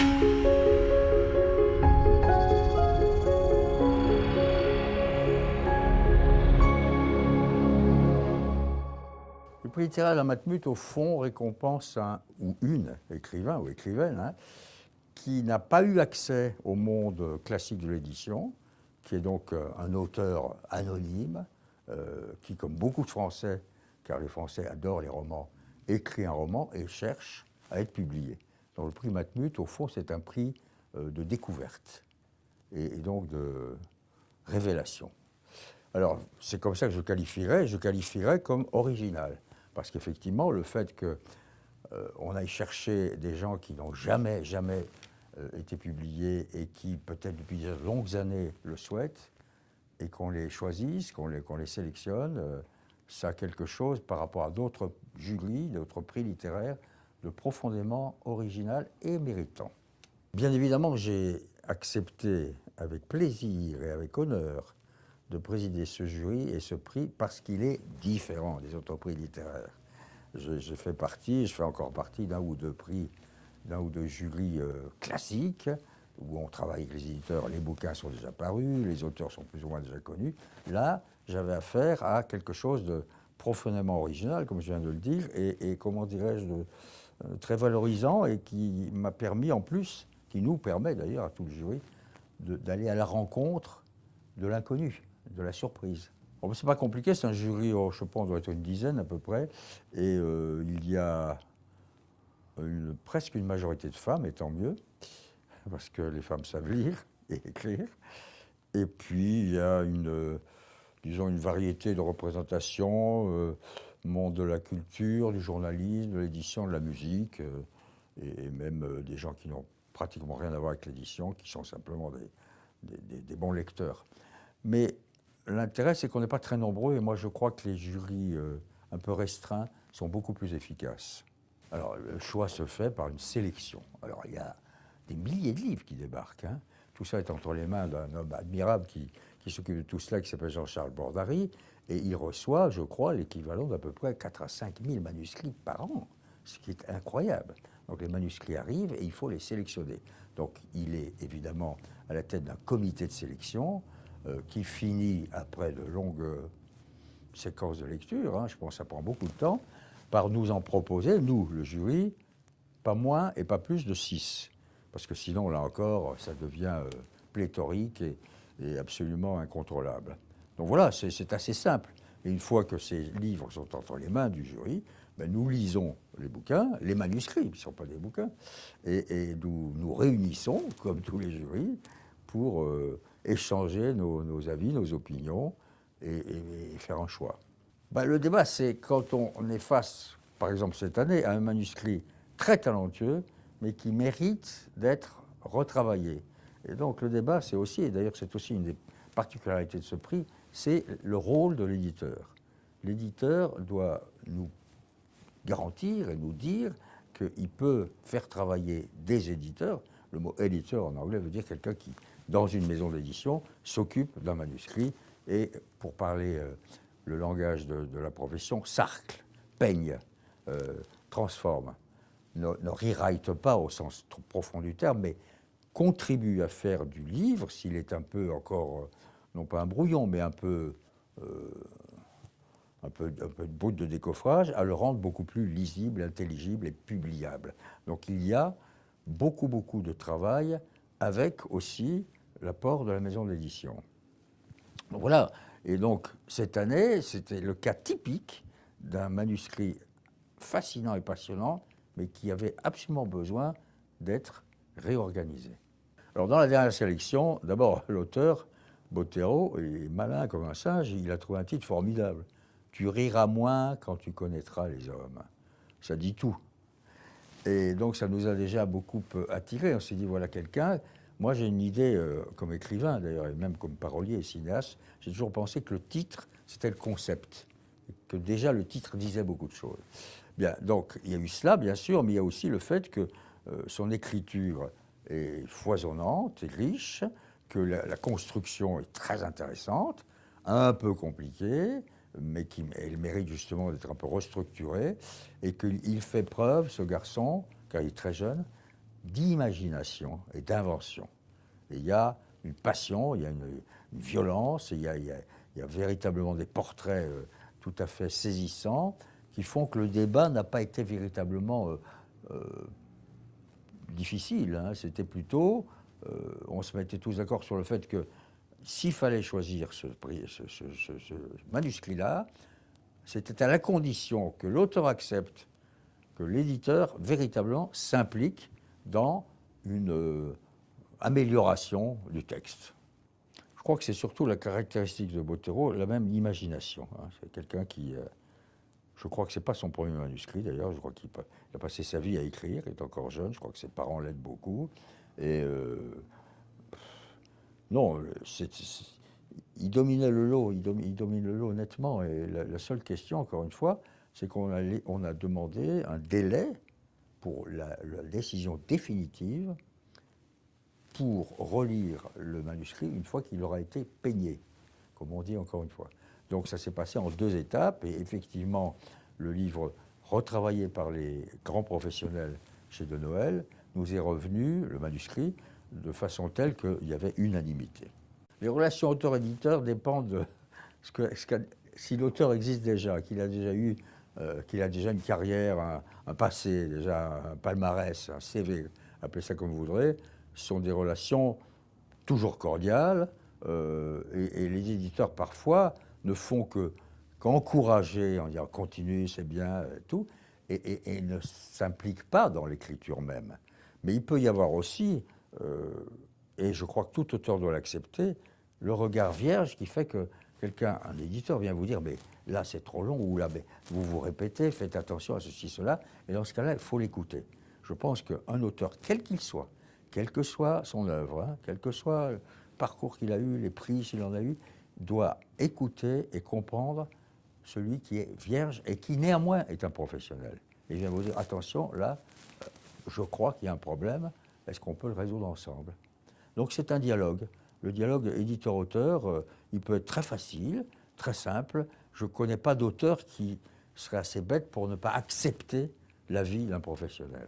Le prix littéraire de la Matmut, au fond, récompense un ou une écrivain ou écrivaine qui n'a pas eu accès au monde classique de l'édition, qui est donc un auteur anonyme, qui, comme beaucoup de Français, car les Français adorent les romans, écrit un roman et cherche à être publié. Donc le prix Matmut, au fond, c'est un prix de découverte et donc de révélation. Alors, c'est comme ça que je qualifierais comme original. Parce qu'effectivement, le fait qu'on aille chercher des gens qui n'ont jamais été publiés et qui, peut-être depuis de longues années, le souhaitent, et qu'on les choisisse, qu'on les sélectionne, ça a quelque chose par rapport à d'autres jurys, d'autres prix littéraires, de profondément original et méritant. Bien évidemment, j'ai accepté avec plaisir et avec honneur de présider ce jury et ce prix parce qu'il est différent des autres prix littéraires. Je fais encore partie d'un ou deux prix, d'un ou deux jurys classiques, où on travaille avec les éditeurs, les bouquins sont déjà parus, les auteurs sont plus ou moins déjà connus. Là, j'avais affaire à quelque chose de profondément original, comme je viens de le dire, et comment dirais-je, très valorisant, et qui m'a permis en plus, qui nous permet d'ailleurs à tout le jury, d'aller à la rencontre de l'inconnu, de la surprise. Bon, c'est pas compliqué, c'est un jury, je pense, on doit être une dizaine à peu près, et il y a presque une majorité de femmes, et tant mieux, parce que les femmes savent lire et écrire. Et puis il y a disons une variété de représentations, monde de la culture, du journalisme, de l'édition, de la musique, et même des gens qui n'ont pratiquement rien à voir avec l'édition, qui sont simplement des bons lecteurs. Mais l'intérêt, c'est qu'on n'est pas très nombreux, et moi je crois que les jurys un peu restreints sont beaucoup plus efficaces. Alors le choix se fait par une sélection. Alors il y a des milliers de livres qui débarquent. Tout ça est entre les mains d'un homme admirable qui s'occupe de tout cela, qui s'appelle Jean-Charles Bordary, et il reçoit, je crois, l'équivalent d'à peu près 4 à 5 000 manuscrits par an, ce qui est incroyable. Donc les manuscrits arrivent et il faut les sélectionner. Donc il est évidemment à la tête d'un comité de sélection qui finit, après de longues séquences de lecture, je pense que ça prend beaucoup de temps, par nous en proposer, nous, le jury, pas moins et pas plus de 6. Parce que sinon, là encore, ça devient pléthorique et absolument incontrôlable. Donc voilà, c'est assez simple. Et une fois que ces livres sont entre les mains du jury, nous lisons les bouquins, les manuscrits, qui ne sont pas des bouquins, et nous réunissons, comme tous les jurys, pour échanger nos avis, nos opinions, et faire un choix. Le débat, c'est quand on est face, par exemple cette année, à un manuscrit très talentueux, mais qui mérite d'être retravaillé. Et donc le débat, c'est aussi, et d'ailleurs c'est aussi une des particularités de ce prix, c'est le rôle de l'éditeur. L'éditeur doit nous garantir et nous dire qu'il peut faire travailler des éditeurs. Le mot éditeur en anglais veut dire quelqu'un qui, dans une maison d'édition, s'occupe d'un manuscrit et, pour parler le langage de la profession, sarcle, peigne, transforme. Ne rewrite pas au sens trop profond du terme, mais contribue à faire du livre, s'il est un peu encore, non pas un brouillon, mais un peu de bout de décoffrage, à le rendre beaucoup plus lisible, intelligible et publiable. Donc il y a beaucoup de travail avec aussi l'apport de la maison d'édition. Voilà. Et donc cette année, c'était le cas typique d'un manuscrit fascinant et passionnant, mais qui avait absolument besoin d'être réorganisé. Alors dans la dernière sélection, d'abord l'auteur, Bottero, est malin comme un singe, il a trouvé un titre formidable. « Tu riras moins quand tu connaîtras les hommes ». Ça dit tout. Et donc ça nous a déjà beaucoup attirés. On s'est dit, voilà quelqu'un. Moi j'ai une idée, comme écrivain d'ailleurs, et même comme parolier et cinéaste, j'ai toujours pensé que le titre, c'était le concept. Que déjà le titre disait beaucoup de choses. Bien, donc il y a eu cela, bien sûr, mais il y a aussi le fait que son écriture est foisonnante et riche, que la construction est très intéressante, un peu compliquée, mais elle mérite justement d'être un peu restructurée, et qu'il fait preuve, ce garçon, car il est très jeune, d'imagination et d'invention. Et il y a une passion, il y a une violence, il y a véritablement des portraits tout à fait saisissants qui font que le débat n'a pas été véritablement difficile. Hein. C'était plutôt, on se mettait tous d'accord sur le fait que s'il fallait choisir ce manuscrit-là, c'était à la condition que l'auteur accepte que l'éditeur véritablement s'implique dans une amélioration du texte. Je crois que c'est surtout la caractéristique de Bottero, la même imagination. Hein. C'est quelqu'un qui... je crois que ce n'est pas son premier manuscrit d'ailleurs, je crois qu'il a passé sa vie à écrire, il est encore jeune, je crois que ses parents l'aident beaucoup. Et non, il dominait le lot, il domine le lot nettement. Et la seule question, encore une fois, c'est qu'on a demandé un délai pour la décision définitive pour relire le manuscrit une fois qu'il aura été peigné, comme on dit encore une fois. Donc ça s'est passé en 2 étapes, et effectivement, le livre retravaillé par les grands professionnels chez De Noël nous est revenu, le manuscrit, de façon telle qu'il y avait unanimité. Les relations auteur-éditeur dépendent de si l'auteur existe déjà, qu'il a déjà eu, qu'il a déjà une carrière, un passé, déjà un palmarès, un CV, appelez ça comme vous voudrez. Ce sont des relations toujours cordiales, et les éditeurs parfois ne font qu'encourager, en disant continue, c'est bien, tout, et ne s'impliquent pas dans l'écriture même. Mais il peut y avoir aussi, et je crois que tout auteur doit l'accepter, le regard vierge qui fait que un éditeur vient vous dire mais là c'est trop long, ou là mais vous vous répétez, faites attention à ceci, cela, et dans ce cas-là, il faut l'écouter. Je pense qu'un auteur, quel qu'il soit, quelle que soit son œuvre, hein, quel que soit le parcours qu'il a eu, les prix s'il en a eu, doit écouter et comprendre celui qui est vierge et qui néanmoins est un professionnel. Et il vient vous dire, attention, là, je crois qu'il y a un problème, est-ce qu'on peut le résoudre ensemble? Donc c'est un dialogue. Le dialogue éditeur-auteur, il peut être très facile, très simple. Je ne connais pas d'auteur qui serait assez bête pour ne pas accepter l'avis d'un professionnel.